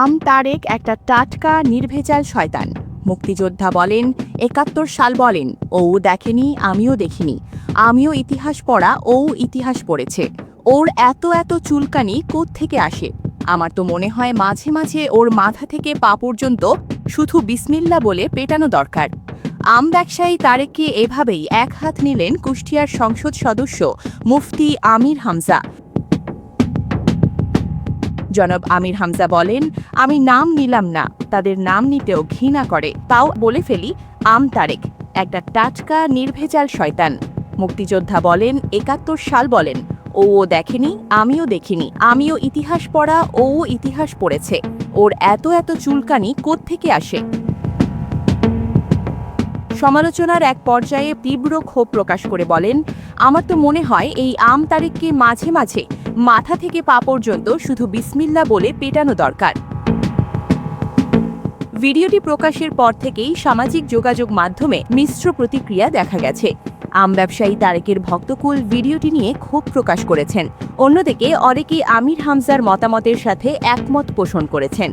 আম তারেক একটা টাটকা নির্ভেজাল শয়তান। মুক্তিযোদ্ধা বলেন, ৭১ সাল বলেন, ও দেখেনি আমিও দেখিনি, আমিও ইতিহাস পড়া ও ইতিহাস পড়েছে। ওর এত এত চুলকানি কোত্থেকে আসে? আমার তো মনে হয় মাঝে মাঝে ওর মাথা থেকে পা পর্যন্ত শুধু বিসমিল্লা বলে পেটানো দরকার। আম ব্যবসায়ী তারেককে এভাবেই এক হাত নিলেন কুষ্টিয়ার সংসদ সদস্য মুফতি আমির হামজা। জনাব আমির হামজা বলেন, আমি নাম নিলাম না, তাদের নাম নিতেও ঘৃণা করে, তাও বলে ফেলি আম তারেক একটা টাটকা নির্ভেজাল শয়তান। মুক্তিযোদ্ধা বলেন, ৭১ সাল বলেন, ও দেখেনি আমিও দেখিনি, আমিও ইতিহাস পড়া ও ইতিহাস পড়েছে। ওর এত এত চুলকানি কোত্থেকে আসে? সমালোচনার এক পর্যায়ে তীব্র ক্ষোভ প্রকাশ করে বলেন, আমার তো মনে হয় এই আম তারেককে মাঝে মাঝে মাথা থেকে পা পর্যন্ত শুধু বিসমিল্লা বলে পেটানো দরকার। ভিডিওটি প্রকাশের পর থেকেই সামাজিক যোগাযোগ মাধ্যমে মিশ্র প্রতিক্রিয়া দেখা গেছে। আম ব্যবসায়ী তারেকের ভক্তকুল ভিডিওটি নিয়ে ক্ষোভ প্রকাশ করেছেন, অন্যদিকে অনেকেই আমির হামজার মতামতের সাথে একমত পোষণ করেছেন।